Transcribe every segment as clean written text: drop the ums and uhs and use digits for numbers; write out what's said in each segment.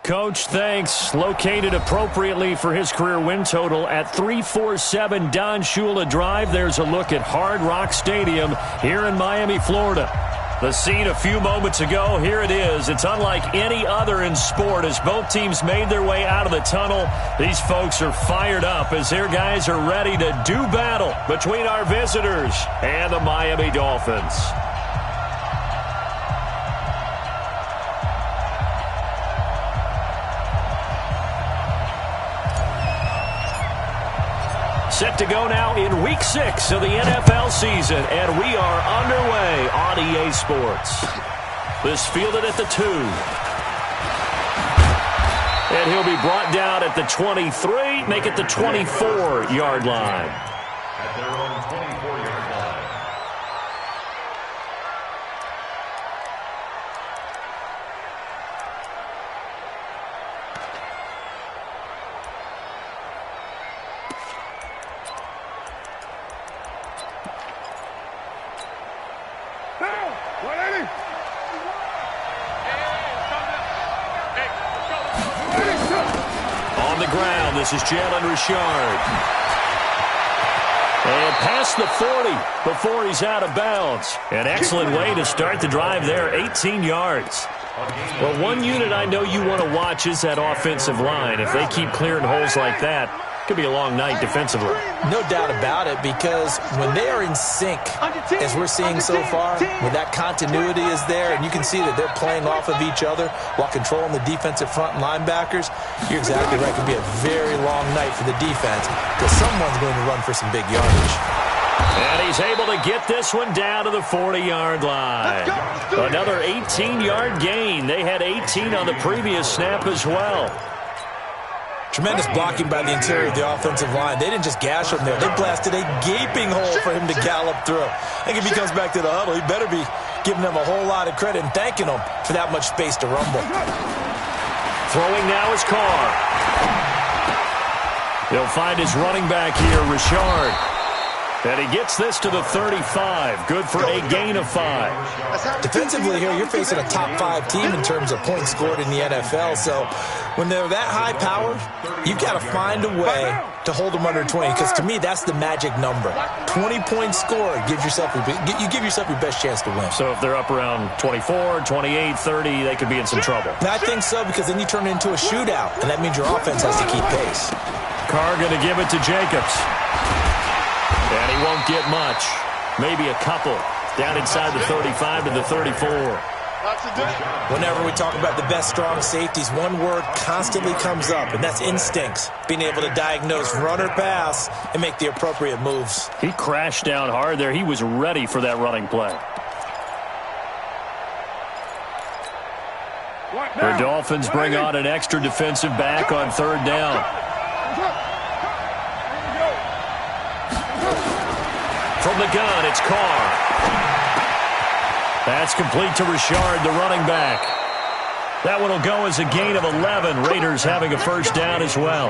Coach, thanks. Located appropriately for his career win total at 347 Don Shula Drive. There's a look at Hard Rock Stadium here in Miami, Florida. The scene a few moments ago, here it is. It's unlike any other in sport as both teams made their way out of the tunnel. These folks are fired up as their guys are ready to do battle between our visitors and the Miami Dolphins. Set to go now in Week 6 of the NFL season, and we are underway on EA Sports. This fielded at the 2. And he'll be brought down at the 23, make it the 24-yard line. At their own 24-yard line. On the ground, this is Jalen Richard. And past the 40 before he's out of bounds. An excellent way to start the drive there, 18 yards. Well, one unit I know you want to watch is that offensive line. If they keep clearing holes like that, it could be a long night defensively. No doubt about it, because when they are in sync, as we're seeing so far, when that continuity is there, and you can see that they're playing off of each other while controlling the defensive front linebackers, you're exactly right. It could be a very long night for the defense because someone's going to run for some big yardage. And he's able to get this one down to the 40-yard line. Another 18-yard gain. They had 18 on the previous snap as well. Tremendous blocking by the interior of the offensive line. They didn't just gash him there. They blasted a gaping hole for him to gallop through. I think if he comes back to the huddle, he better be giving them a whole lot of credit and thanking them for that much space to rumble. Throwing now is Carr. He'll find his running back here, Richard. And he gets this to the 35. Good for a gain of 5. Defensively here, you're facing a top 5 team in terms of points scored in the NFL. So when they're that high powered, you've got to find a way to hold them under 20. Because to me, that's the magic number. 20 points scored gives yourself you give yourself your best chance to win. So if they're up around 24, 28, 30, they could be in some trouble. I think so, because then you turn it into a shootout, and that means your offense has to keep pace. Carr going to give it to Jacobs. And he won't get much. Maybe a couple. Down inside the 35 to the 34. Whenever we talk about the best strong safeties, one word constantly comes up, and that's instincts. Being able to diagnose run or pass and make the appropriate moves. He crashed down hard there. He was ready for that running play. The Dolphins bring on an extra defensive back on 3rd down. From the gun, it's Carr. That's complete to Richard, the running back. That one will go as a gain of 11. Raiders having a first down as well.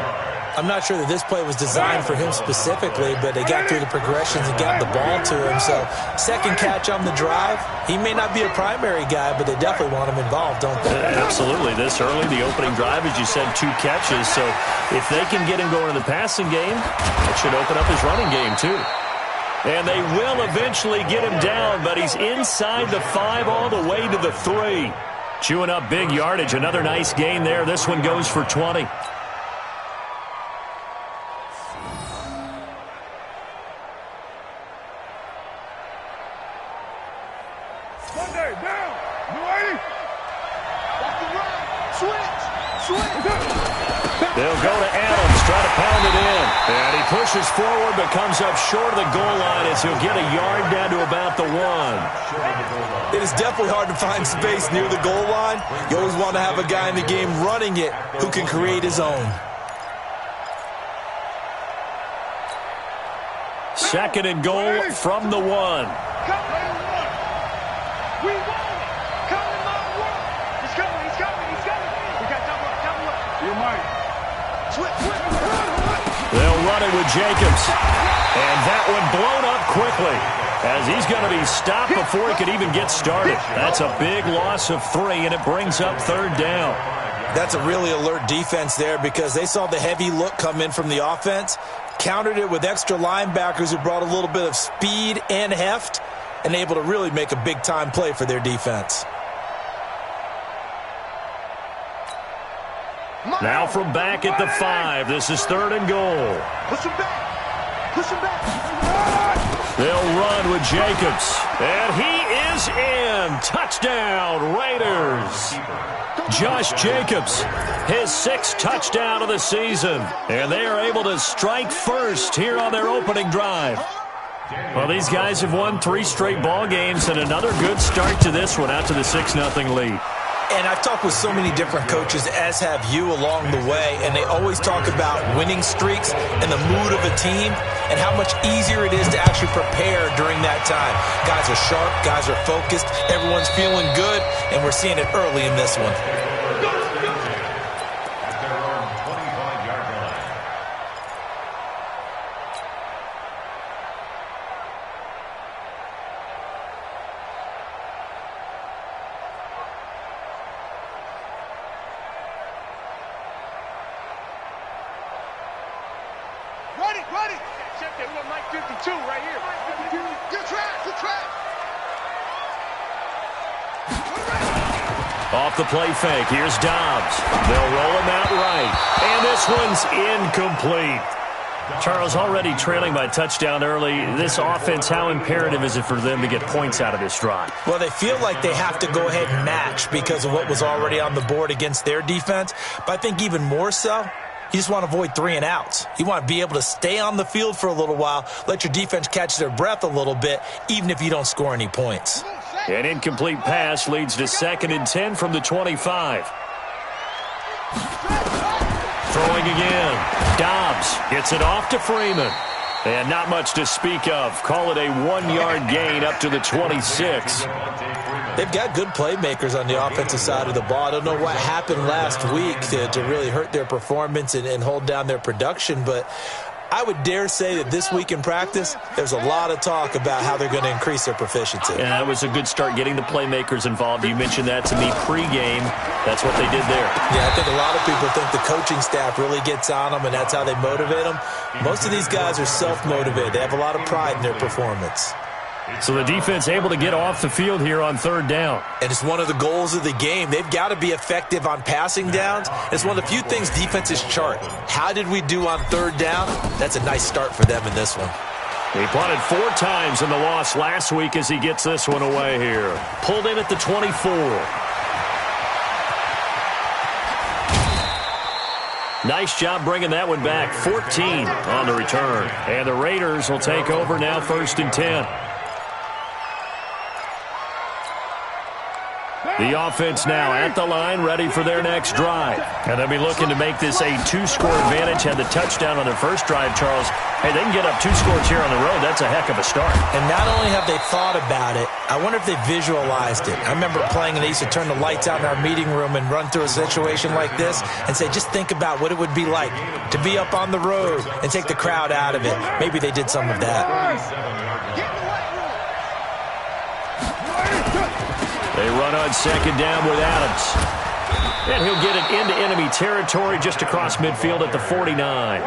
I'm not sure that this play was designed for him specifically, but they got through the progressions and got the ball to him. So, second catch on the drive. He may not be a primary guy, but they definitely want him involved, don't they? Absolutely. This early, the opening drive, as you said, 2 catches. So, if they can get him going in the passing game, that should open up his running game, too. And they will eventually get him down, but he's inside the 5 all the way to the 3. Chewing up big yardage. Another nice gain there. This one goes for 20. They'll go to Adams, try to pound it in. And he pushes forward, but comes up short of the goal line as he'll get a yard down to about the 1. It is definitely hard to find space near the goal line. You always want to have a guy in the game running it who can create his own. 2nd and goal from the 1. They'll run it with Jacobs. And that one blown up quickly as he's going to be stopped before he could even get started. That's a big loss of 3, and it brings up 3rd down. That's a really alert defense there because they saw the heavy look come in from the offense, countered it with extra linebackers who brought a little bit of speed and heft, and able to really make a big-time play for their defense. Now from back at the 5, this is 3rd and goal. Push him back. Push him back. They'll run with Jacobs. And he is in. Touchdown, Raiders. Josh Jacobs, his 6th touchdown of the season. And they are able to strike first here on their opening drive. Well, these guys have won 3 straight ball games and another good start to this one out to the 6-0 lead. And I've talked with so many different coaches, as have you along the way, and they always talk about winning streaks and the mood of a team and how much easier it is to actually prepare during that time. Guys are sharp, guys are focused, everyone's feeling good, and we're seeing it early in this one. Ready. Check that. We got Mike 52 right here. Good track. Off the play fake, here's Dobbs. They'll roll him out right. And this one's incomplete. Charles, already trailing by touchdown early. This offense, how imperative is it for them to get points out of this drive? Well, they feel like they have to go ahead and match because of what was already on the board against their defense. But I think even more so, you just want to avoid 3 and outs. You want to be able to stay on the field for a little while, let your defense catch their breath a little bit, even if you don't score any points. An incomplete pass leads to 2nd and 10 from the 25. Throwing again. Dobbs gets it off to Freeman. And not much to speak of. Call it a 1-yard gain up to the 26. They've got good playmakers on the offensive side of the ball. I don't know what happened last week to really hurt their performance and hold down their production, but I would dare say that this week in practice, there's a lot of talk about how they're going to increase their proficiency. And that was a good start getting the playmakers involved. You mentioned that to me pregame. That's what they did there. Yeah, I think a lot of people think the coaching staff really gets on them, and that's how they motivate them. Most of these guys are self-motivated. They have a lot of pride in their performance. So the defense able to get off the field here on 3rd down. And it's one of the goals of the game. They've got to be effective on passing downs. It's one of the few things defenses chart. How did we do on 3rd down? That's a nice start for them in this one. He punted 4 times in the loss last week as he gets this one away here. Pulled in at the 24. Nice job bringing that one back. 14 on the return. And the Raiders will take over now 1st and 10. The offense now at the line, ready for their next drive. And they'll be looking to make this a 2-score advantage. Had the touchdown on their first drive, Charles. Hey, they can get up 2 scores here on the road. That's a heck of a start. And not only have they thought about it, I wonder if they visualized it. I remember playing, and they used to turn the lights out in our meeting room and run through a situation like this and say, just think about what it would be like to be up on the road and take the crowd out of it. Maybe they did some of that. They run on 2nd down with Adams. And he'll get it into enemy territory just across midfield at the 49.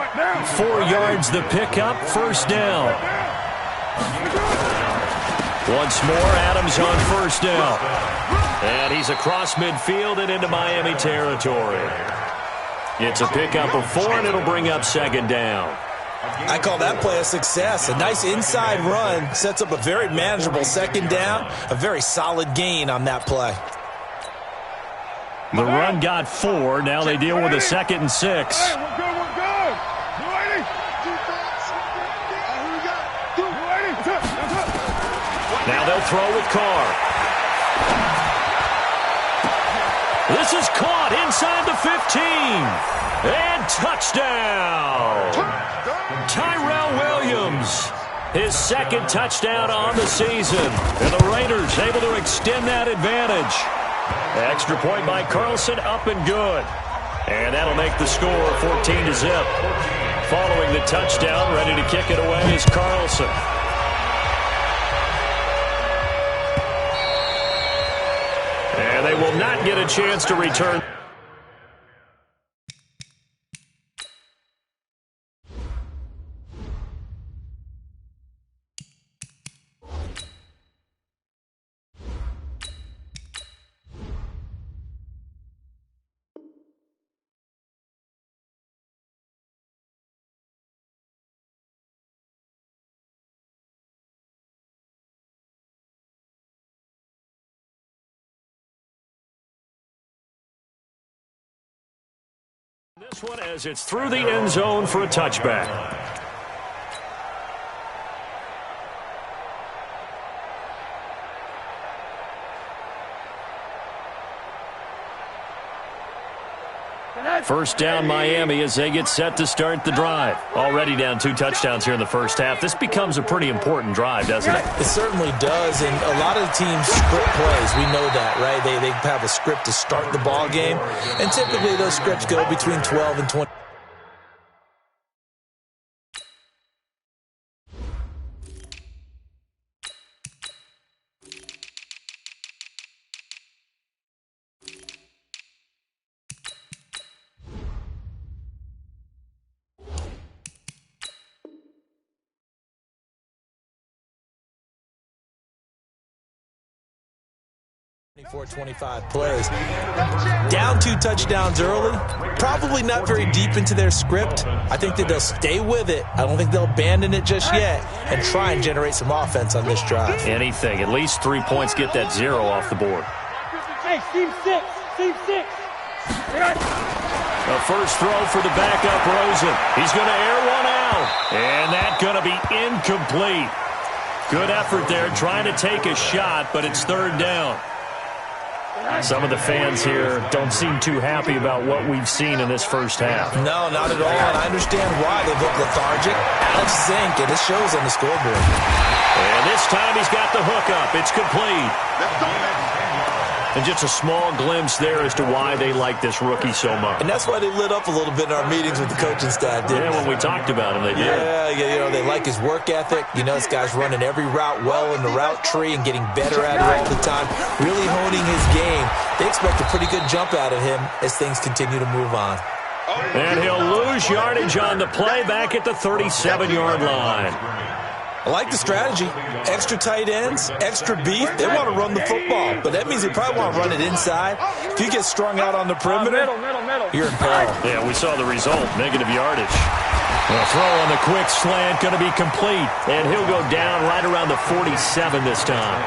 4 yards the pickup, 1st down. Once more, Adams on 1st down. And he's across midfield and into Miami territory. It's a pickup of 4, and it'll bring up 2nd down. I call that play a success. A nice inside run sets up a very manageable 2nd down. A very solid gain on that play. The run got 4. Now they deal with a 2nd and 6. Hey, we're good. Now they'll throw with Carr. This is caught inside the 15. And touchdown. Tyrell Williams, his 2nd touchdown on the season. And the Raiders able to extend that advantage. Extra point by Carlson, up and good. And that'll make the score 14-0. Following the touchdown, ready to kick it away is Carlson. And they will not get a chance to return. This one as it's through the end zone for a touchback. First down Miami as they get set to start the drive. Already down 2 touchdowns here in the first half. This becomes a pretty important drive, doesn't it? It certainly does, and a lot of the teams script plays. We know that, right? They have a script to start the ball game, and typically those scripts go between 12 and 20. 24-25 plays. Down 2 touchdowns early. Probably not very deep into their script. I think that they'll stay with it. I don't think they'll abandon it just yet and try and generate some offense on this drive. Anything. At least 3 points, get that 0 off the board. Hey, Team 6. Team 6. A first throw for the backup, Rosen. He's going to air one out. And that's going to be incomplete. Good effort there trying to take a shot, but it's 3rd down. Some of the fans here don't seem too happy about what we've seen in this first half. No, not at all, and I understand why. They look lethargic, out of sync, and it shows on the scoreboard. And this time he's got the hook up. It's complete. And just a small glimpse there as to why they like this rookie so much. And that's why they lit up a little bit in our meetings with the coaching staff, didn't they? When we talked about him, they did. Yeah, they like his work ethic. This guy's running every route well in the route tree and getting better at it all the time, really honing his game. They expect a pretty good jump out of him as things continue to move on. And he'll lose yardage on the play back at the 37-yard line. I like the strategy. Extra tight ends, extra beef. They want to run the football, but that means they probably want to run it inside. If you get strung out on the perimeter, you're in peril. Yeah, we saw the result, negative yardage. The throw on the quick slant going to be complete, and he'll go down right around the 47 this time.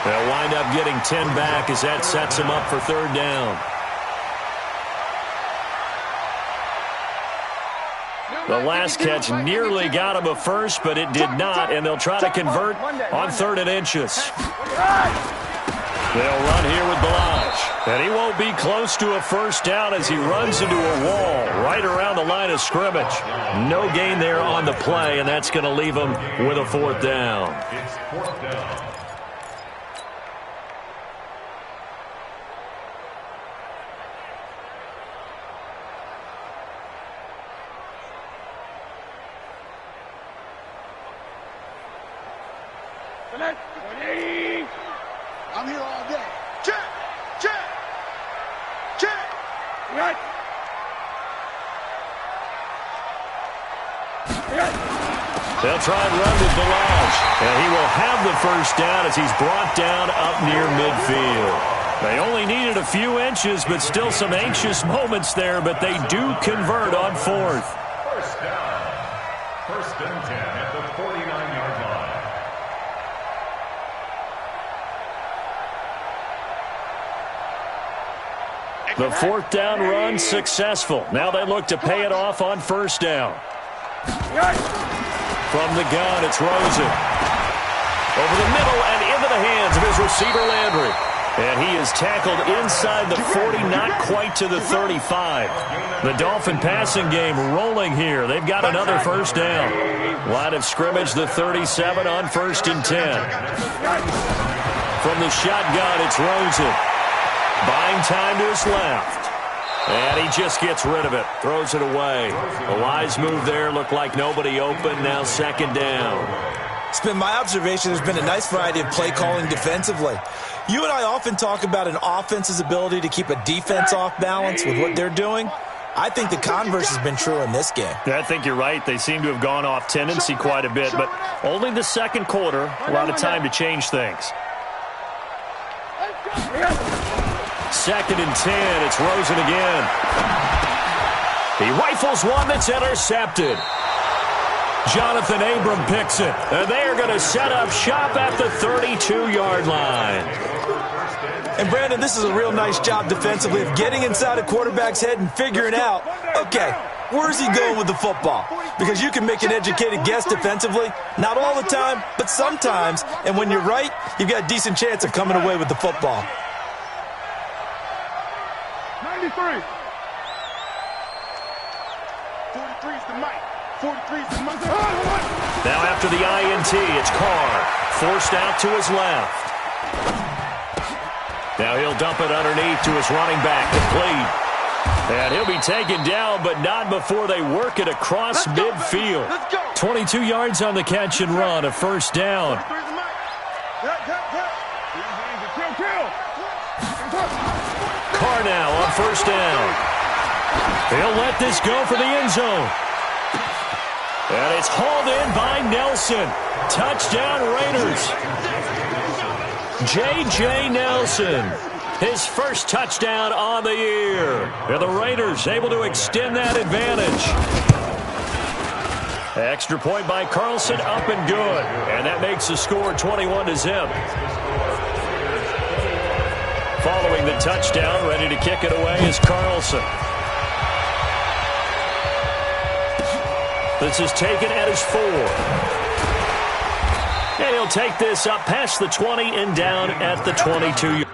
They'll wind up getting 10 back as that sets him up for 3rd down. The last catch nearly got him a first, but it did not, and they'll try to convert on 3rd and inches. They'll run here with Balaj, and he won't be close to a first down as he runs into a wall right around the line of scrimmage. No gain there on the play, and that's going to leave him with a 4th down. It's 4th down. I'm here all day. Check, check, check. Right. They'll try and run with Balaj, and he will have the first down as he's brought down up near midfield. They only needed a few inches, but still some anxious moments there, but they do convert on 4th. First down. 1st and 10 at the 49-yard line. The 4th down run successful. Now they look to pay it off on 1st down. From the gun, it's Rosen. Over the middle and into the hands of his receiver, Landry. And he is tackled inside the 40, not quite to the 35. The Dolphin passing game rolling here. They've got another 1st down. Line of scrimmage, the 37 on 1st and 10. From the shotgun, it's Rosen. Buying time to his left. And he just gets rid of it. Throws it away. A wise move there. Looked like nobody open. Now 2nd down. It's been my observation there's been a nice variety of play calling defensively. You and I often talk about an offense's ability to keep a defense off balance with what they're doing. I think the converse has been true in this game. Yeah, I think you're right. They seem to have gone off tendency quite a bit, but only the 2nd quarter. A lot of time to change things. 2nd and 10. It's Rosen again. He rifles one that's intercepted. Jonathan Abram picks it. And they're going to set up shop at the 32-yard line. And, Brandon, this is a real nice job defensively of getting inside a quarterback's head and figuring out, okay, where's he going with the football? Because you can make an educated guess defensively, not all the time, but sometimes. And when you're right, you've got a decent chance of coming away with the football. 93. 43 is the mic. 43 is the mic. Now after the INT, it's Carr. Forced out to his left. Now he'll dump it underneath to his running back, complete. And he'll be taken down, but not before they work it across midfield. 22 yards on the catch and run, a first down. Carr now on first down. He'll let this go for the end zone. And it's hauled in by Nelson. Touchdown Raiders. J.J. Nelson, his first touchdown on the year. And the Raiders able to extend that advantage. Extra point by Carlson, up and good. And that makes the score 21-0. Following the touchdown, ready to kick it away is Carlson. This is taken at his 4. And he'll take this up past the 20 and down at the 22.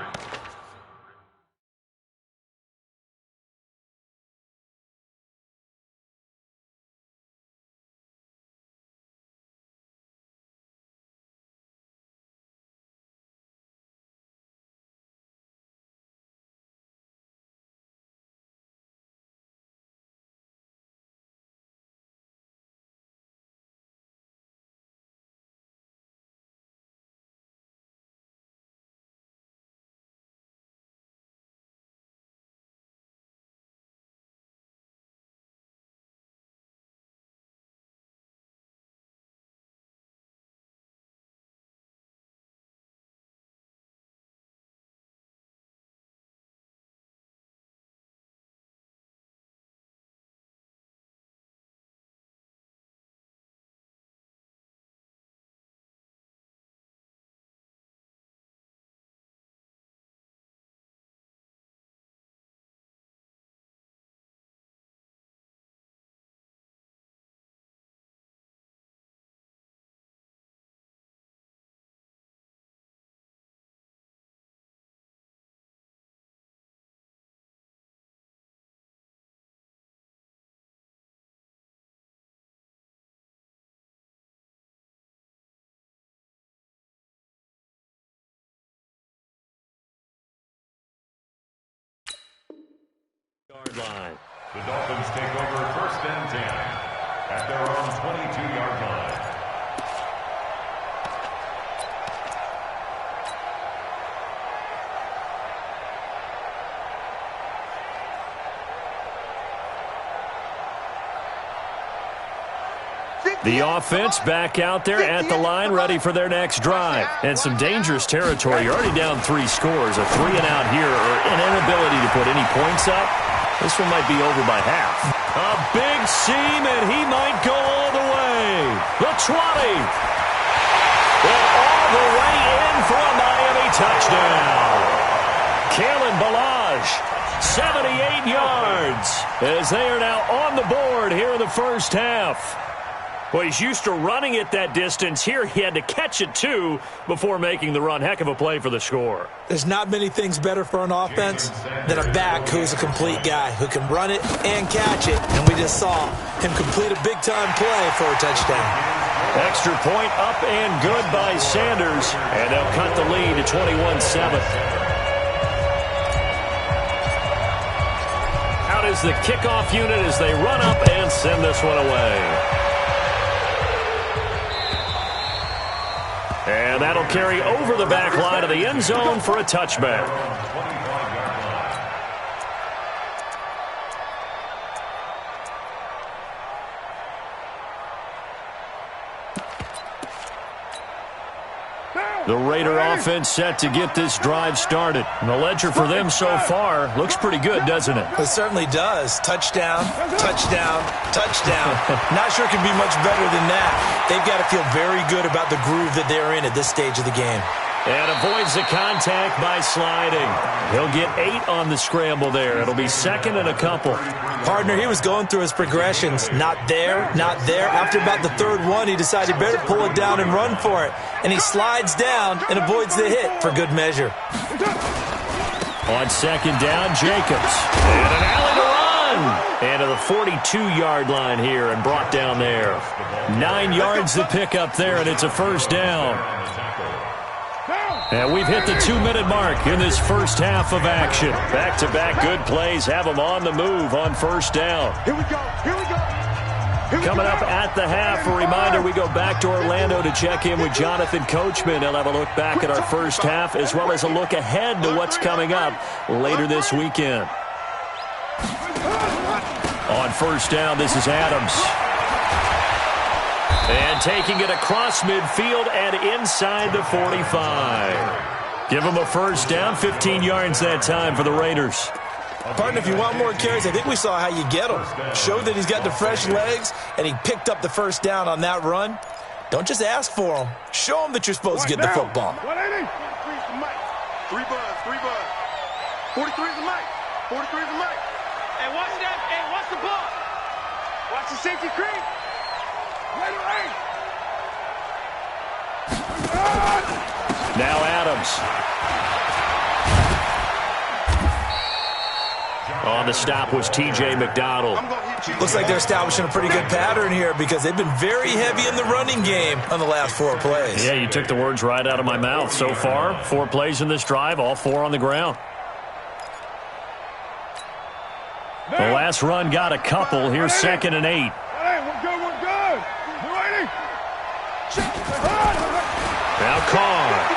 Line. The Dolphins take over first and 10 at their own 22-yard line. The offense back out there at the line, ready for their next drive. And some dangerous territory. You're already down 3 scores. A 3-and-out here, or an inability to put any points up. This one might be over by half. A big seam, and he might go all the way. The 20. And all the way in for a Miami touchdown. Kalen Ballage, 78 yards, as they are now on the board here in the first half. Well, he's used to running it that distance. Here he had to catch it, too, before making the run. Heck of a play for the score. There's not many things better for an offense than a back who's a complete guy, who can run it and catch it. And we just saw him complete a big-time play for a touchdown. Extra point up and good by Sanders. And they'll cut the lead to 21-7. Out is the kickoff unit as they run up and send this one away. And that'll carry over the back line of the end zone for a touchback. The Raider offense set to get this drive started. And the ledger for them so far looks pretty good, doesn't it? It certainly does. Touchdown, touchdown, touchdown. Not sure it can be much better than that. They've got to feel very good about the groove that they're in at this stage of the game. And avoids the contact by sliding. He'll get 8 on the scramble there. It'll be second and a couple. Partner, he was going through his progressions. Not there, not there. After about the third one, he decided better pull it down and run for it. And he slides down and avoids the hit for good measure. On second down, Jacobs. And an alley to run. And to the 42-yard line here and brought down there. 9 yards to pick up there, and it's a first down. And we've hit the 2-minute mark in this first half of action. Back-to-back good plays have them on the move on first down. Here we go. Here we go. Coming up at the half, a reminder, we go back to Orlando to check in with Jonathan Coachman. He'll have a look back at our first half as well as a look ahead to what's coming up later this weekend. On first down, this is Adams. And taking it across midfield and inside the 45. Give him a first down, 15 yards that time for the Raiders. Partner, if you want more carries, I think we saw how you get him. Showed that he's got the fresh legs, and he picked up the first down on that run. Don't just ask for him. Show him that you're supposed to get the football. 180. 3 buzz, 3 buzz. 43 is the mic. 43 is the mic. Hey, watch that. Hey, watch the ball. Watch the safety creep. Now Adams. On the stop was T.J. McDonald. Looks like they're establishing a pretty good pattern here because they've been very heavy in the running game on the last 4 plays. Yeah, you took the words right out of my mouth. So far, 4 plays in this drive, all 4 on the ground. The last run got a couple. Here's second and 8. Now Carr.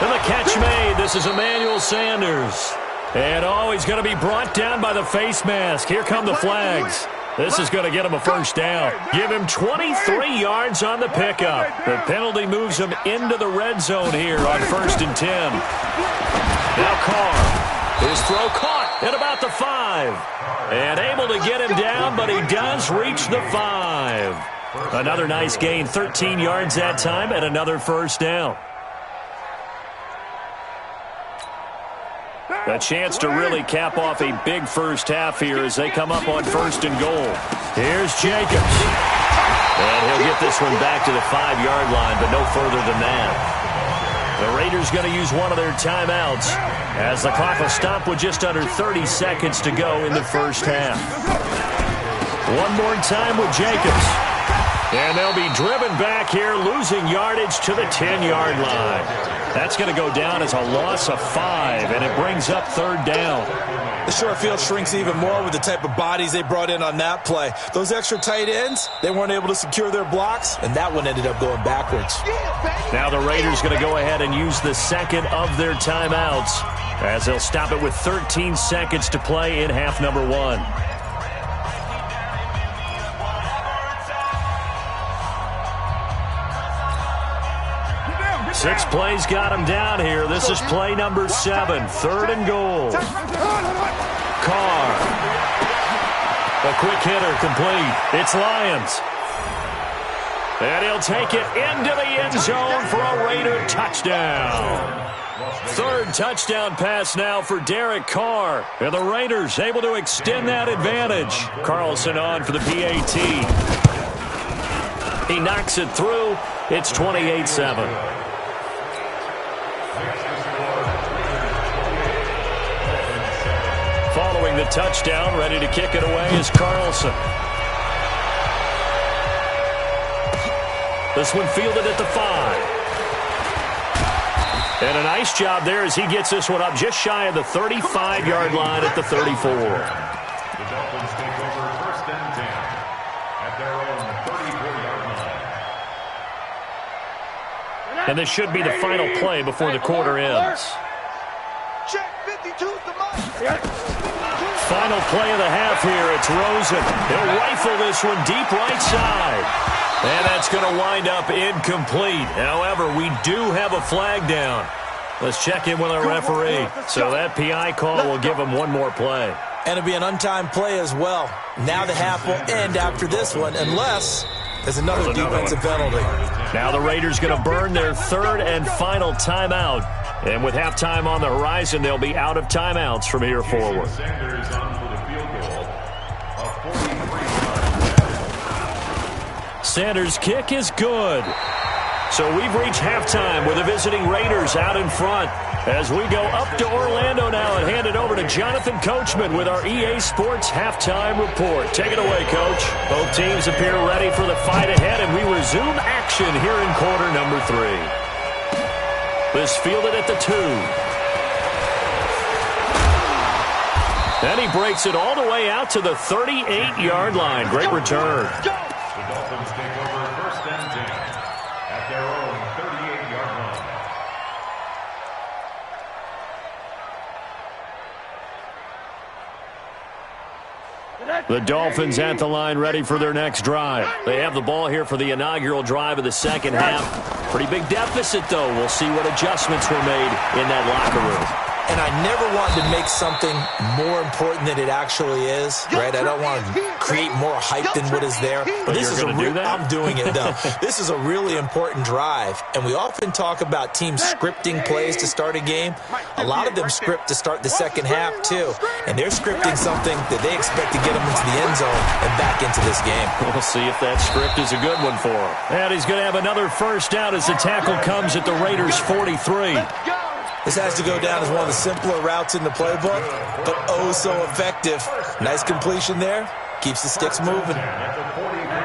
And the catch made. This is Emmanuel Sanders. And he's going to be brought down by the face mask. Here come the flags. This is going to get him a first down. Give him 23 yards on the pickup. The penalty moves him into the red zone here on first and 10. Now Carr. His throw caught at about the 5. And able to get him down, but he does reach the 5. Another nice gain, 13 yards that time, and another first down. A chance to really cap off a big first half here as they come up on first and goal. Here's Jacobs. And he'll get this one back to the 5-yard line, but no further than that. The Raiders going to use one of their timeouts as the clock will stop with just under 30 seconds to go in the first half. One more time with Jacobs. And they'll be driven back here, losing yardage to the 10-yard line. That's going to go down as a loss of 5, and it brings up third down. The short field shrinks even more with the type of bodies they brought in on that play. Those extra tight ends, they weren't able to secure their blocks, and that one ended up going backwards. Now the Raiders going to go ahead and use the second of their timeouts as they'll stop it with 13 seconds to play in half number 1. 6 plays got him down here. This is play number 7, third and goal. Carr. A quick hitter complete. It's Lyons. And he'll take it into the end zone for a Raider touchdown. Third touchdown pass now for Derek Carr. And the Raiders able to extend that advantage. Carlson on for the PAT. He knocks it through. It's 28-7. Following the touchdown, ready to kick it away is Carlson. This one fielded at the 5. And a nice job there as he gets this one up just shy of the 35-yard line at the 34. The Dolphins take over first and 10 at their own 34-yard line. And this should be the final play before the quarter ends. Check 52 the mark. Final play of the half here. It's Rosen. He'll rifle this one deep right side. And that's going to wind up incomplete. However, we do have a flag down. Let's check in with our referee. So that PI call will give him one more play. And it'll be an untimed play as well. Now the half will end after this one, unless there's another defensive penalty. Now the Raiders going to burn their third and final timeout. And with halftime on the horizon, they'll be out of timeouts from here forward. Sanders' kick is good. So we've reached halftime with the visiting Raiders out in front. As we go up to Orlando now and hand it over to Jonathan Coachman with our EA Sports Halftime Report. Take it away, Coach. Both teams appear ready for the fight ahead, and we resume action here in quarter number 3. This fielded at the 2. And he breaks it all the way out to the 38-yard line. Great return. The Dolphins take over first and 10 at their own 38-yard line. The Dolphins at the line ready for their next drive. They have the ball here for the inaugural drive of the second half. Pretty big deficit, though. We'll see what adjustments were made in that locker room. And I never wanted to make something more important than it actually is, right? I don't want to create more hype than what is there. But this is I'm doing it, though. This is a really important drive. And we often talk about teams scripting plays to start a game. A lot of them script to start the second half, too. And they're scripting something that they expect to get them into the end zone and back into this game. We'll see if that script is a good one for him. And he's going to have another first down as the tackle comes at the Raiders' 43. This has to go down as one of the simpler routes in the playbook, but oh so effective. Nice completion there. Keeps the sticks moving.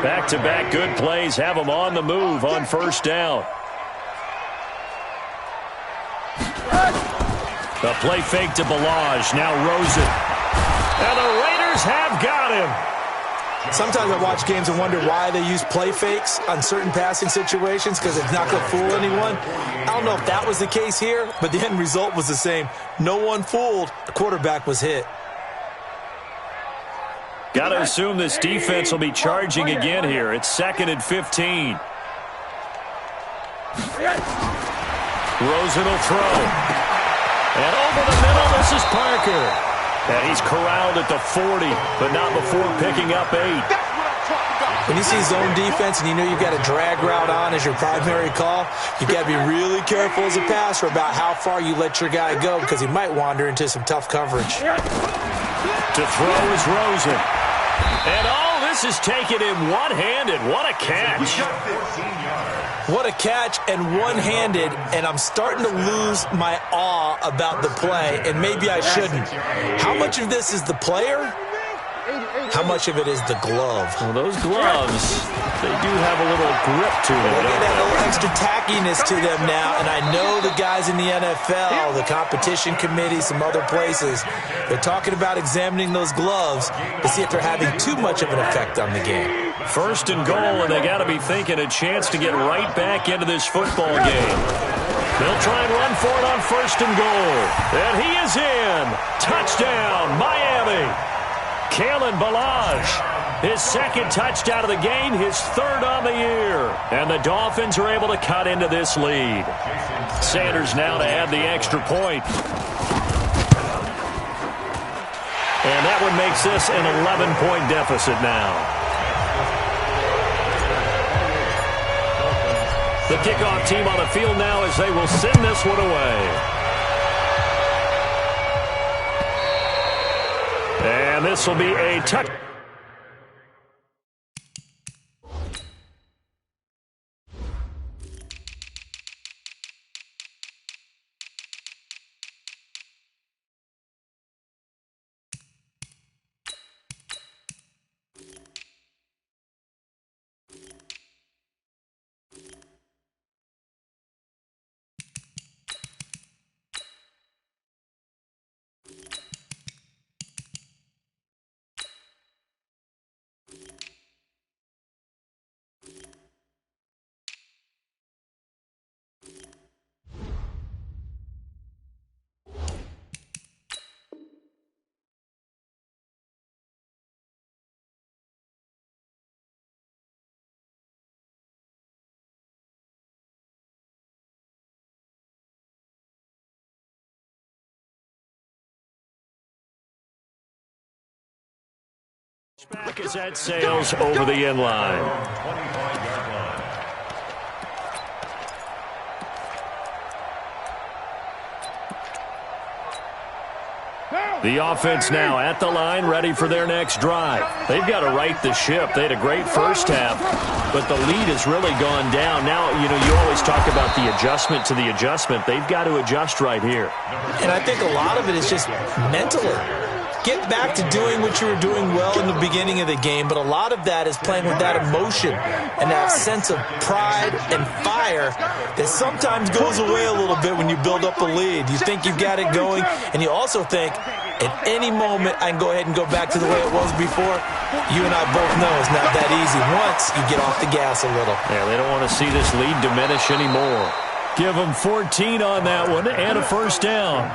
Back-to-back good plays have them on the move on first down. The play fake to Balaj. Now Rosen. And the Raiders have got him. Sometimes I watch games and wonder why they use play fakes on certain passing situations, because it's not going to fool anyone. I don't know if that was the case here, but the end result was the same. No one fooled. The quarterback was hit. Got to assume this defense will be charging again here. It's 2nd and 15. Rosen will throw. And over the middle, this is Parker. And he's corralled at the 40, but not before picking up 8. When you see zone defense and you know you've got a drag route on as your primary call, you've got to be really careful as a passer about how far you let your guy go, because he might wander into some tough coverage. To throw is Rosen. And this is taken in one-handed. What a catch. What a catch, and one-handed, and I'm starting to lose my awe about the play, and maybe I shouldn't. How much of this is the player? How much of it is the glove? Well, those gloves, they do have a little grip to them. They got a little extra tackiness to them now, and I know the guys in the NFL, the competition committee, some other places, they're talking about examining those gloves to see if they're having too much of an effect on the game. First and goal, and they got to be thinking a chance to get right back into this football game. They'll try and run for it on first and goal. And he is in. Touchdown, Miami. Kalen Balaj, his second touchdown of the game, his third on the year. And the Dolphins are able to cut into this lead. Sanders now to add the extra point. And that one makes this an 11-point deficit now. The kickoff team on the field now as they will send this one away. And this will be a touchdown. Back is at Sales over the end line. 25-yard line. The offense now at the line, ready for their next drive. They've got to right the ship. They had a great first half, but the lead has really gone down. Now, you always talk about the adjustment to the adjustment. They've got to adjust right here. And I think a lot of it is just mentally. Get back to doing what you were doing well in the beginning of the game, but a lot of that is playing with that emotion and that sense of pride and fire that sometimes goes away a little bit when you build up a lead. You think you've got it going, and you also think, at any moment, I can go ahead and go back to the way it was before. You and I both know it's not that easy once you get off the gas a little. Yeah, they don't want to see this lead diminish anymore. Give them 14 on that one and a first down.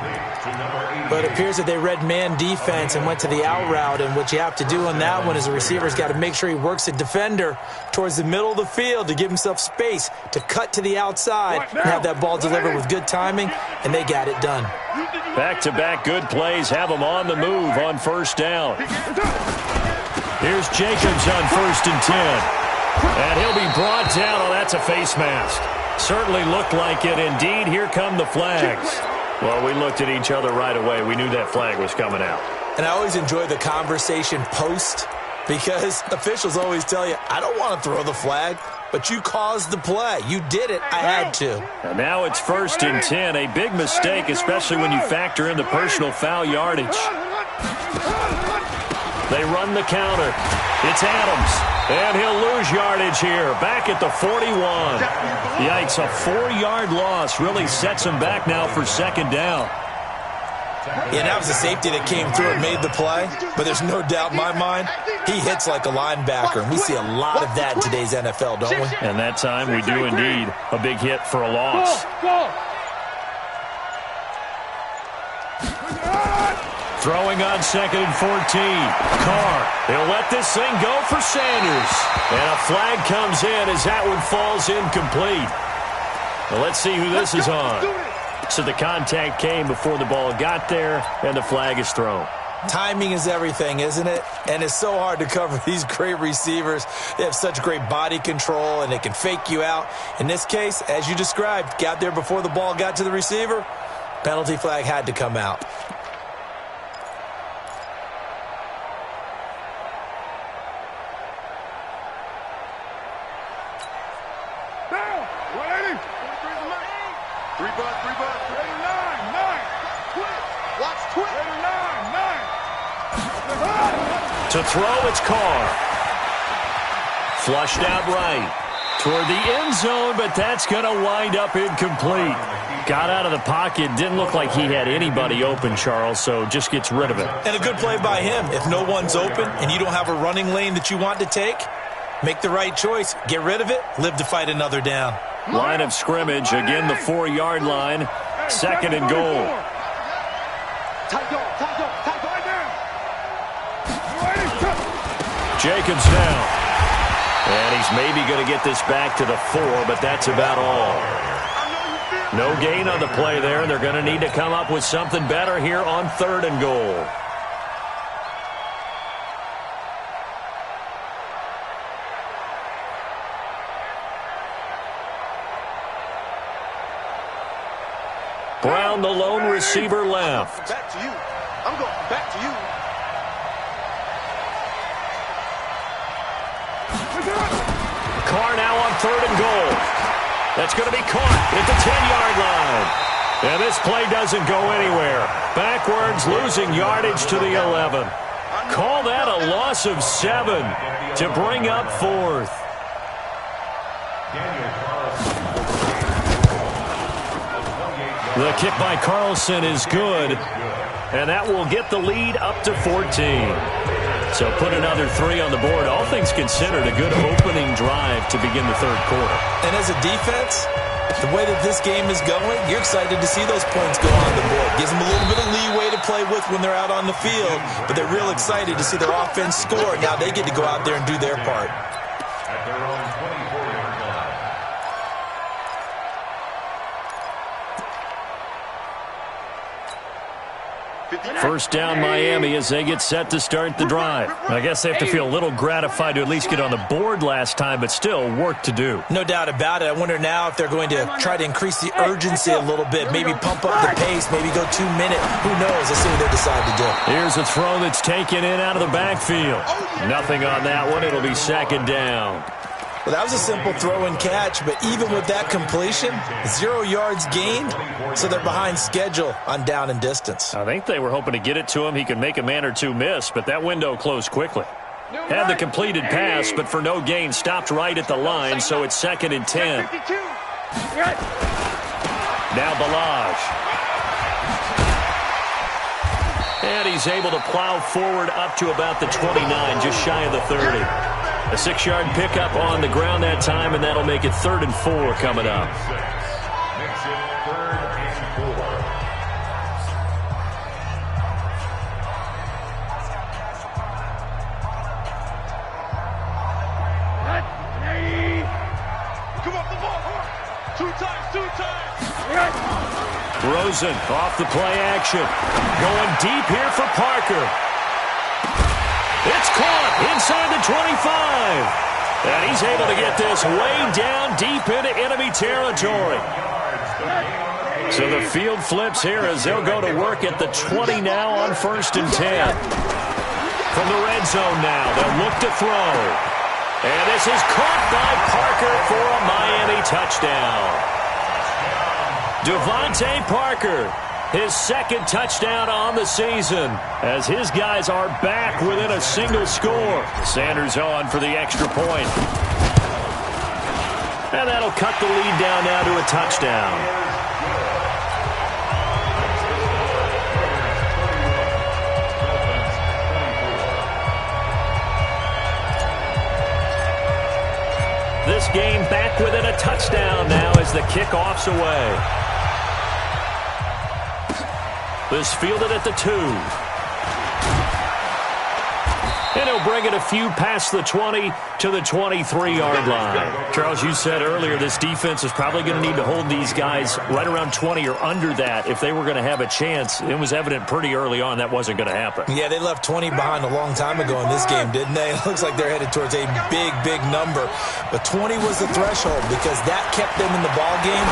But it appears that they read man defense and went to the out route, and what you have to do on that one is the receiver's got to make sure he works a defender towards the middle of the field to give himself space to cut to the outside and have that ball delivered with good timing, and they got it done. Back-to-back good plays have them on the move on first down. Here's Jacobs on 1st and 10. And he'll be brought down. Oh, that's a face mask. Certainly looked like it. Indeed, here come the flags. Well, we looked at each other right away. We knew that flag was coming out. And I always enjoy the conversation post because officials always tell you, I don't want to throw the flag, but you caused the play. You did it. I had to. And now it's 1st and 10. A big mistake, especially when you factor in the personal foul yardage. They run the counter. It's Adams. And he'll lose yardage here. Back at the 41. Yikes, a 4-yard loss really sets him back now for 2nd down. Yeah, that was the safety that came through and made the play. But there's no doubt in my mind, he hits like a linebacker. And we see a lot of that in today's NFL, don't we? And that time we do indeed. A big hit for a loss. Throwing on 2nd and 14. Carr. He'll let this thing go for Sanders. And a flag comes in as that one falls incomplete. Well, let's see who this is on. So the contact came before the ball got there, and the flag is thrown. Timing is everything, isn't it? And it's so hard to cover these great receivers. They have such great body control, and they can fake you out. In this case, as you described, got there before the ball got to the receiver. Penalty flag had to come out. To throw, it's Carr. Flushed out right toward the end zone, but that's going to wind up incomplete. Got out of the pocket. Didn't look like he had anybody open, Charles, so just gets rid of it. And a good play by him. If no one's open and you don't have a running lane that you want to take, make the right choice. Get rid of it. Live to fight another down. Line of scrimmage. Again, the 4-yard line. 2nd and goal. Jacobs down. And he's maybe going to get this back to the 4, but that's about all. No gain on the play there. They're going to need to come up with something better here on 3rd and goal. Brown, the lone receiver, left. Back to you. I'm going back to you. Carr now on 3rd and goal. That's going to be caught at the 10-yard line. And this play doesn't go anywhere. Backwards, losing yardage to the 11. Call that a loss of 7 to bring up 4th. The kick by Carlson is good, and that will get the lead up to 14. So put another 3 on the board. All things considered, a good opening drive to begin the 3rd quarter. And as a defense, the way that this game is going, you're excited to see those points go on the board. Gives them a little bit of leeway to play with when they're out on the field, but they're real excited to see their offense score. Now they get to go out there and do their part. At their own 24-yard line. First down Miami as they get set to start the drive. I guess they have to feel a little gratified to at least get on the board last time, but still work to do. No doubt about it. I wonder now if they're going to try to increase the urgency a little bit, maybe pump up the pace, maybe go 2 minute. Who knows? Let's see what they decide to do. Here's a throw that's taken in out of the backfield. Nothing on that one. It'll be second down. Well, that was a simple throw and catch, but even with that completion, 0 yards gained, so they're behind schedule on down and distance. I think they were hoping to get it to him. He could make a man or two miss, but that window closed quickly. Had the completed pass, but for no gain, stopped right at the line, so it's second and 10. Now Balaj. And he's able to plow forward up to about the 29, just shy of the 30. A 6-yard pickup on the ground that time, and that'll make it 3rd and 4 coming up. Makes it 3rd and 4. Come off the ball. 2 times. Rosen off the play action. Going deep here for Parker. It's caught inside the 25. And he's able to get this way down deep into enemy territory. So the field flips here as they'll go to work at the 20 now on 1st and 10. From the red zone now, they'll look to throw. And this is caught by Parker for a Miami touchdown. Devontae Parker, his 2nd touchdown on the season, as his guys are back within a single score. Sanders on for the extra point. And that'll cut the lead down now to a touchdown. This game back within a touchdown now as the kickoff's away. This fielded at the 2. And he'll bring it a few past the 20 to the 23-yard line. Charles, you said earlier this defense is probably going to need to hold these guys right around 20 or under that if they were going to have a chance. It was evident pretty early on that wasn't going to happen. Yeah, they left 20 behind a long time ago in this game, didn't they? It looks like they're headed towards a big number. But 20 was the threshold because that kept them in the ball game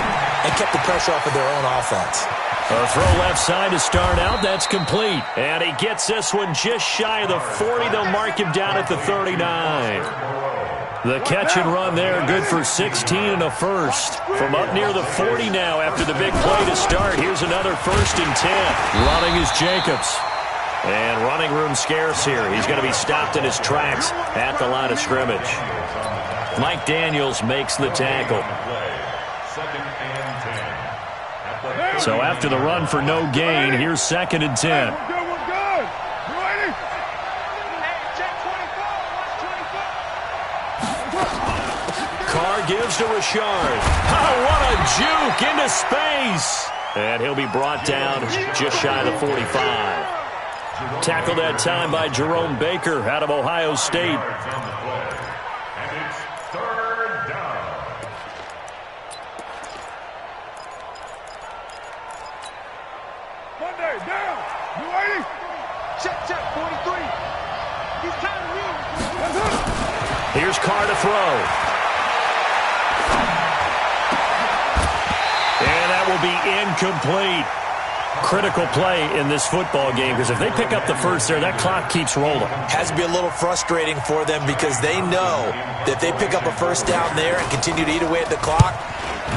and kept the pressure off of their own offense. A throw left side to start out. That's complete. And he gets this one just shy of the 40. They'll mark him down at the 39. The catch and run there, good for 16 and a first. From up near the 40 now after the big play to start. Here's another 1st and 10. Running is Jacobs. And running room scarce here. He's going to be stopped in his tracks at the line of scrimmage. Mike Daniels makes the tackle. So after the run for no gain, here's 2nd and 10. Carr gives to Richard. Oh, what a juke into space. And he'll be brought down just shy of the 45. Tackled that time by Jerome Baker out of Ohio State. And it's 3rd down. Monday, down. You ready? Check, 43. He's kind of weak. Here's Carr to throw. And that will be incomplete. Critical play in this football game because if they pick up the first there, that clock keeps rolling. Has to be a little frustrating for them because they know that if they pick up a first down there and continue to eat away at the clock,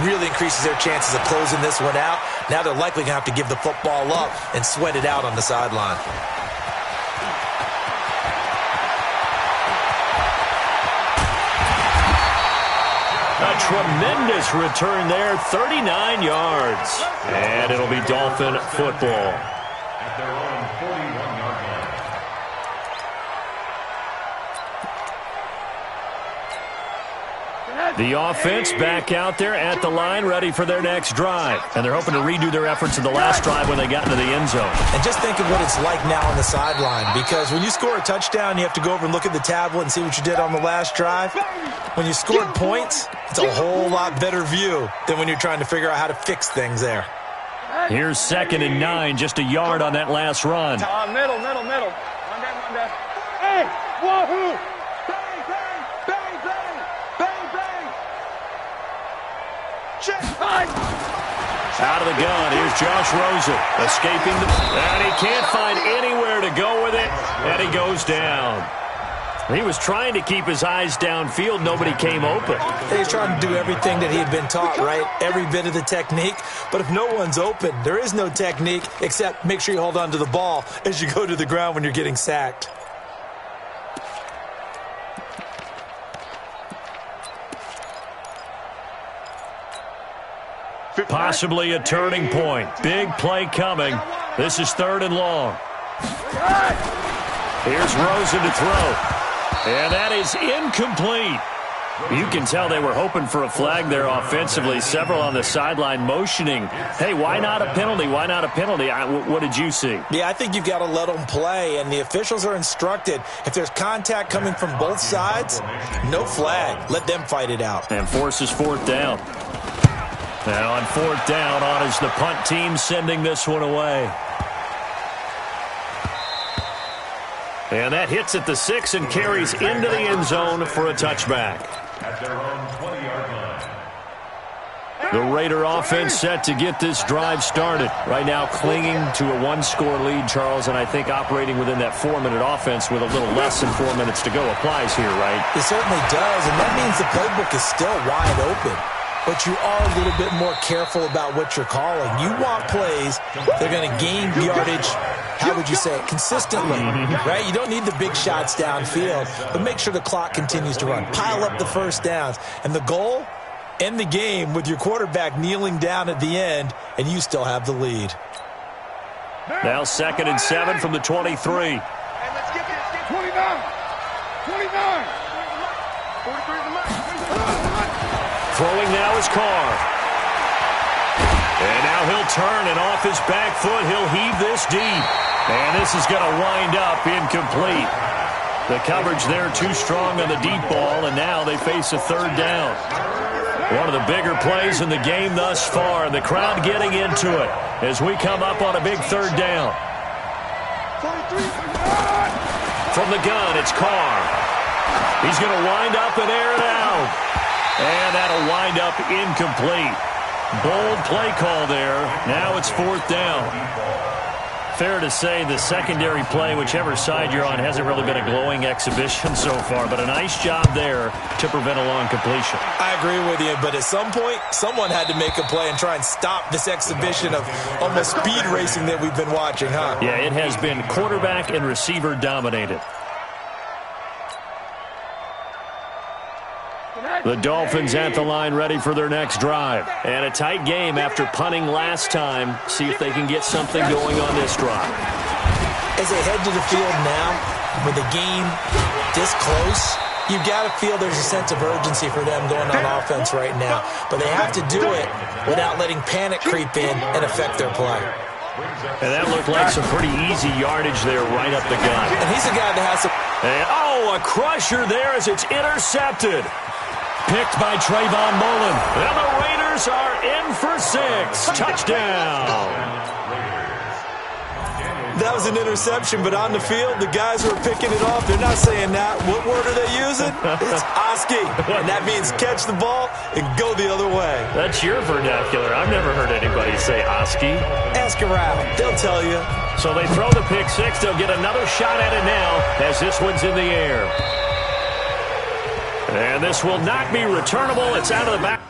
really increases their chances of closing this one out. Now they're likely going to have to give the football up and sweat it out on the sideline. A tremendous return there, 39 yards. And it'll be Dolphin football. At their own 41-yard line. The offense back out there at the line, ready for their next drive. And they're hoping to redo their efforts in the last drive when they got into the end zone. And just think of what it's like now on the sideline, because when you score a touchdown, you have to go over and look at the tablet and see what you did on the last drive. When you scored points, it's a whole lot better view than when you're trying to figure out how to fix things there. Here's 2nd and 9, just a yard on that last run. Middle. Run that. Hey, wahoo! Bang, bang, bang, bang, bang, bang. Check. Out of the gun, here's Josh Rosen, escaping and he can't find anywhere to go with it, and he goes down. He was trying to keep his eyes downfield. Nobody came open. He's trying to do everything that he had been taught, right? Every bit of the technique. But if no one's open, there is no technique except make sure you hold on to the ball as you go to the ground when you're getting sacked. Possibly a turning point. Big play coming. This is 3rd and long. Here's Rosen to throw. And that is incomplete. You can tell they were hoping for a flag there offensively. Several on the sideline motioning, hey, why not a penalty? Why not a penalty? What did you see? Yeah, I think you've got to let them play, and the officials are instructed. If there's contact coming from both sides, no flag. Let them fight it out. And forces 4th down. Now on 4th down, on is the punt team sending this one away. And that hits at the 6 and carries into the end zone for a touchback. At their own 20-yard line. The Raider offense set to get this drive started. Right now clinging to a 1-score lead, Charles, and I think operating within that 4-minute offense with a little less than 4 minutes to go applies here, right? It certainly does, and that means the playbook is still wide open. But you are a little bit more careful about what you're calling. You want plays that are going to gain yardage, how would you say it, consistently, right? You don't need the big shots downfield, but make sure the clock continues to run. Pile up the first downs. And the goal, end the game with your quarterback kneeling down at the end, and you still have the lead. Now 2nd and 7 from the 23. Hey, let's get this. 29. 43 is the mark. Throwing now is Carr. And now he'll turn, and off his back foot, he'll heave this deep. And this is going to wind up incomplete. The coverage there too strong on the deep ball, and now they face a 3rd down. One of the bigger plays in the game thus far, and the crowd getting into it as we come up on a big 3rd down. From the gun, it's Carr. He's going to wind up and air it out. And that'll wind up incomplete. Bold play call there. Now it's 4th down. Fair to say the secondary play, whichever side you're on, hasn't really been a glowing exhibition so far, but a nice job there to prevent a long completion. I agree with you, but at some point, someone had to make a play and try and stop this exhibition of almost speed racing that we've been watching, huh? Yeah, it has been quarterback and receiver dominated. The Dolphins at the line ready for their next drive. And a tight game after punting last time. See if they can get something going on this drive. As they head to the field now, with the game this close, you've got to feel there's a sense of urgency for them going on offense right now. But they have to do it without letting panic creep in and affect their play. And that looked like some pretty easy yardage there right up the gut. And he's a guy that has some... And, a crusher there as it's intercepted. Picked by Trayvon Mullen. And the Raiders are in for 6. Touchdown. That was an interception, but on the field, the guys who are picking it off, they're not saying that. What word are they using? It's Oski. And that means catch the ball and go the other way. That's your vernacular. I've never heard anybody say Oski. Ask around. They'll tell you. So they throw the pick 6. They'll get another shot at it now as this one's in the air. And this will not be returnable. It's out of the back.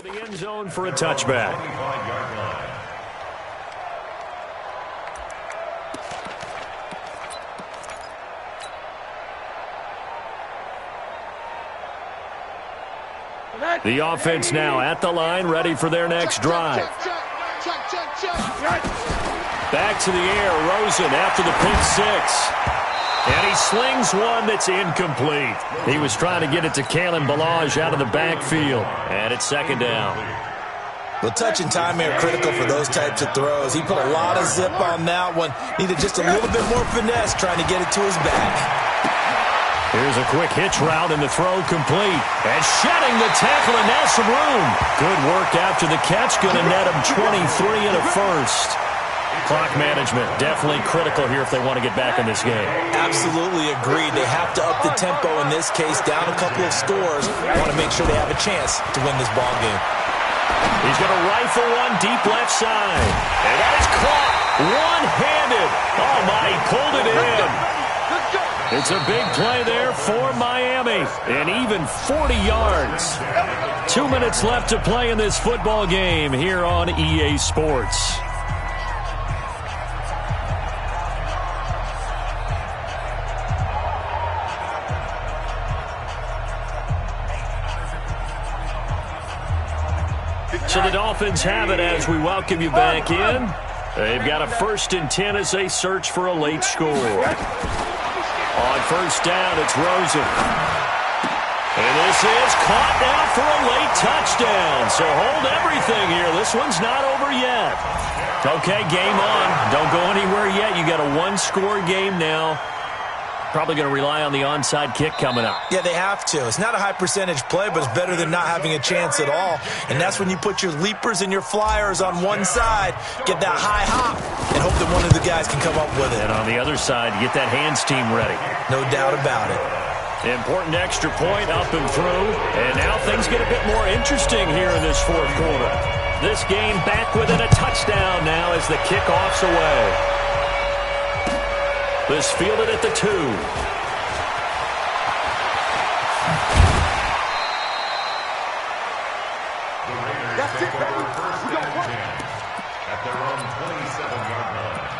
the end zone for a touchback. 25-yard line. The offense now at the line, ready for their next drive. Back to the air, Rosen after the pick six. And he slings one that's incomplete. He was trying to get it to Kalen Ballage out of the backfield. And it's second down. Well, touch and time are critical for those types of throws. He put a lot of zip on that one. Needed just a little bit more finesse trying to get it to his back. Here's a quick hitch route and the throw complete. And shedding the tackle, and now some room. Good work after the catch. Going to net him 23 and a first. Clock management definitely critical here if they want to get back in this game. Absolutely agreed. They have to up the tempo in this case, down a couple of scores. Want to make sure they have a chance to win this ball game. He's going to rifle one deep left side. And that is caught one-handed. Oh, my, he pulled it in. It's a big play there for Miami. And even 40 yards. 2 minutes left to play in this football game here on EA Sports. So the Dolphins have it as we welcome you back in. They've got a 1st and 10 as they search for a late score. On first down, it's Rosen. And this is caught now for a late touchdown. So hold everything here. This one's not over yet. Okay, game on. Don't go anywhere yet. You got a one-score game now. Probably going to rely on the onside kick coming up. Yeah, they have to. It's not a high percentage play, but it's better than not having a chance at all. And that's when you put your leapers and your flyers on one side, get that high hop, and hope that one of the guys can come up with it. And on the other side, get that hands team ready. No doubt about it. Important extra point up and through. And now things get a bit more interesting here in this fourth quarter. This game back within a touchdown now as the kickoff's away. This fielded at the 2. That's it, baby. We got 1 at their own 27-yard line.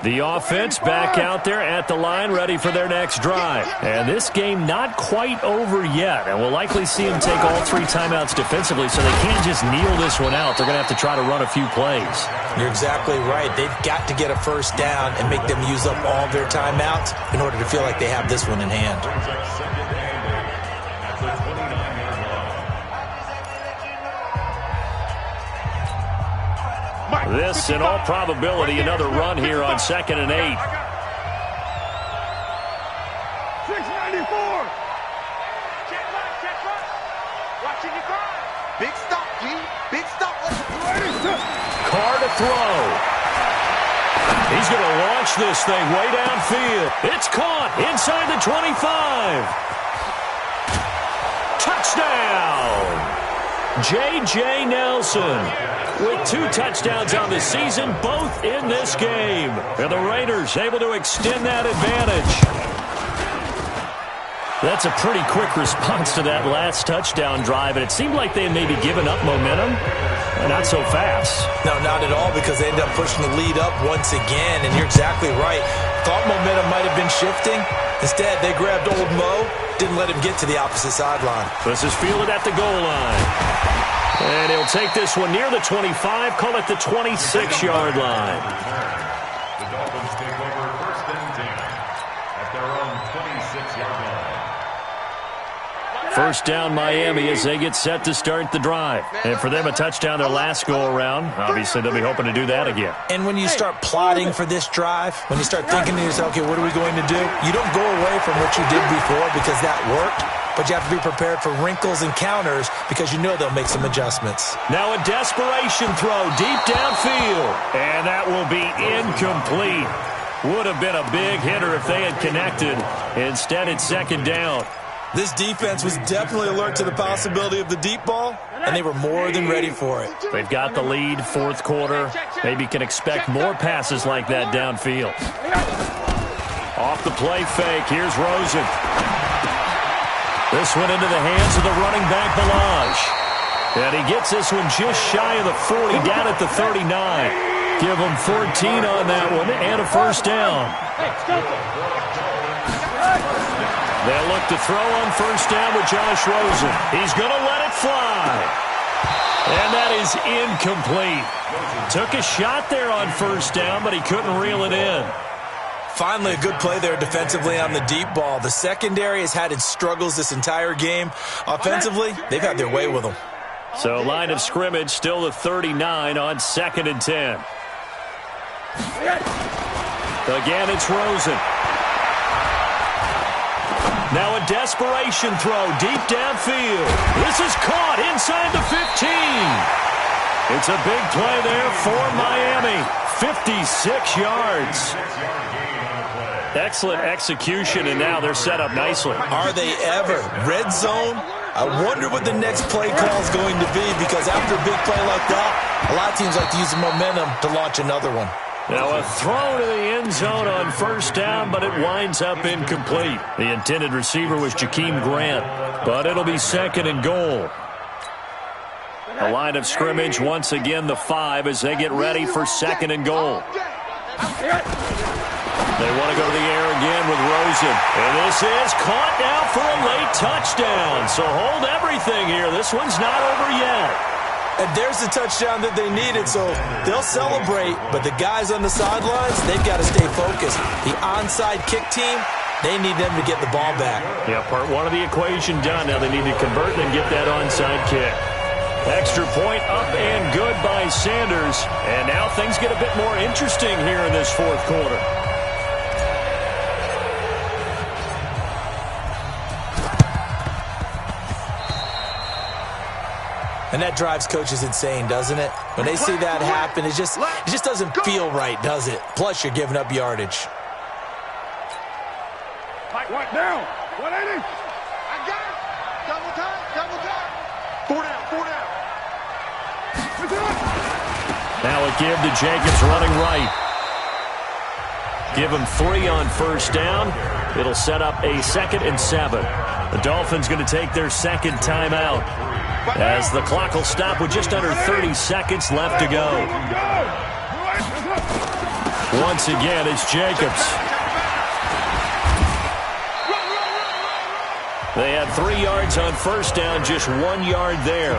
The offense back out there at the line, ready for their next drive. And this game not quite over yet. And we'll likely see them take all 3 timeouts defensively, so they can't just kneel this one out. They're going to have to try to run a few plays. You're exactly right. They've got to get a first down and make them use up all their timeouts in order to feel like they have this one in hand. This, in all probability, another run here on 2nd and 8. 694. Check right. Watching your car. Big stop, G. Big stop. Carr to throw. He's going to launch this thing way downfield. It's caught inside the 25. Touchdown. J.J. Nelson with 2 touchdowns on the season, both in this game. And the Raiders able to extend that advantage. That's a pretty quick response to that last touchdown drive, and it seemed like they had maybe given up momentum. Not so fast. No, not at all, because they ended up pushing the lead up once again, and you're exactly right. Thought momentum might have been shifting. Instead, they grabbed old Mo, didn't let him get to the opposite sideline. This is fielded at the goal line. And he'll take this one near the 25, call it the 26-yard line. The Dolphins take over 1st and 10 at their own 26-yard line. First down Miami as they get set to start the drive. And for them, a touchdown their last go-around. Obviously, they'll be hoping to do that again. And when you start plotting for this drive, when you start thinking to yourself, okay, what are we going to do? You don't go away from what you did before because that worked. but you have to be prepared for wrinkles and counters because you know they'll make some adjustments. Now a desperation throw deep downfield, and that will be incomplete. Would have been a big hitter if they had connected. Instead, it's second down. This defense was definitely alert to the possibility of the deep ball, and they were more than ready for it. They've got the lead, fourth quarter. Maybe can expect more passes like that downfield. Off the play fake, here's Rosen. This one into the hands of the running back, Balaj. And he gets this one just shy of the 40, down at the 39. Give him 14 on that one, and a first down. They'll look to throw on first down with Josh Rosen. He's going to let it fly. And that is incomplete. Took a shot there on first down, but he couldn't reel it in. Finally, a good play there defensively on the deep ball. The secondary has had its struggles this entire game. Offensively, they've had their way with them. So line of scrimmage still the 39 on 2nd and 10. Again, it's Rosen. Now a desperation throw deep downfield. This is caught inside the 15. It's a big play there for Miami. 56 yards. Excellent execution, and now they're set up nicely. Are they ever? Red zone? I wonder what the next play call is going to be, because after a big play like that, a lot of teams like to use the momentum to launch another one. Now a throw to the end zone on first down, but it winds up incomplete. The intended receiver was Jakeem Grant, but it'll be 2nd and goal. The line of scrimmage, once again, the 5 as they get ready for 2nd and goal. They want to go to the air again with Rosen. And this is caught now for a late touchdown. So hold everything here. This one's not over yet. And there's the touchdown that they needed, so they'll celebrate. But the guys on the sidelines, they've got to stay focused. The onside kick team, they need them to get the ball back. Yeah, part one of the equation done. Now they need to convert and get that onside kick. Extra point up and good by Sanders. And now things get a bit more interesting here in this fourth quarter. And that drives coaches insane, doesn't it? When they see that happen, it just doesn't feel right, does it? Plus, you're giving up yardage. What down? 180. I got it. Double time. 4 down. Now a give to Jacobs running right. Give him 3 on first down. It'll set up a 2nd and 7. The Dolphins going to take their second timeout, as the clock will stop with just under 30 seconds left to go. Once again, it's Jacobs. They had 3 yards on first down, just 1 yard there.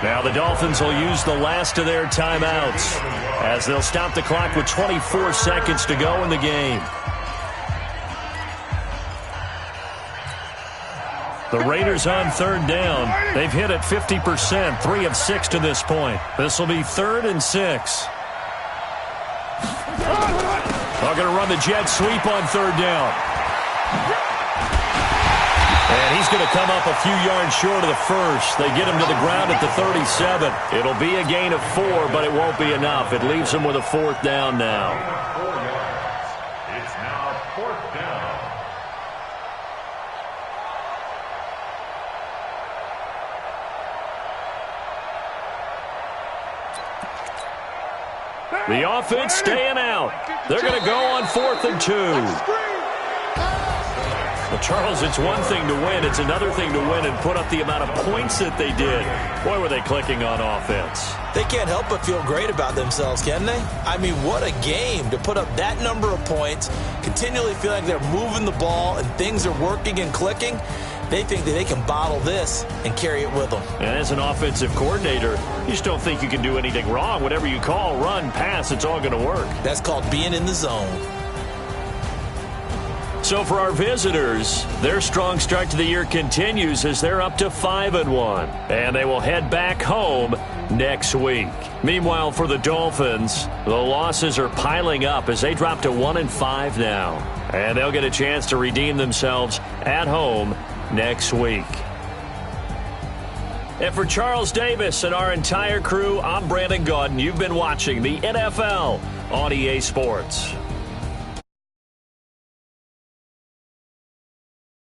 Now the Dolphins will use the last of their timeouts, as they'll stop the clock with 24 seconds to go in the game. The Raiders on third down. They've hit it 50%, 3 of 6 to this point. This will be 3rd and 6. They're going to run the jet sweep on third down. And he's going to come up a few yards short of the first. They get him to the ground at the 37. It'll be a gain of 4, but it won't be enough. It leaves him with a 4th down now. 4 yards. It's now 4th down. The offense staying out. They're going to go on 4th and 2. Well, Charles, it's one thing to win. It's another thing to win and put up the amount of points that they did. Boy, were they clicking on offense. They can't help but feel great about themselves, can they? I mean, what a game to put up that number of points, continually feel like they're moving the ball and things are working and clicking. They think that they can bottle this and carry it with them. And as an offensive coordinator, you just don't think you can do anything wrong. Whatever you call, run, pass, it's all going to work. That's called being in the zone. So for our visitors, their strong start to the year continues as they're up to 5-1. And they will head back home next week. Meanwhile, for the Dolphins, the losses are piling up as they drop to 1-5 now. And they'll get a chance to redeem themselves at home next week. And for Charles Davis and our entire crew, I'm Brandon Gaudin. You've been watching the NFL on EA Sports.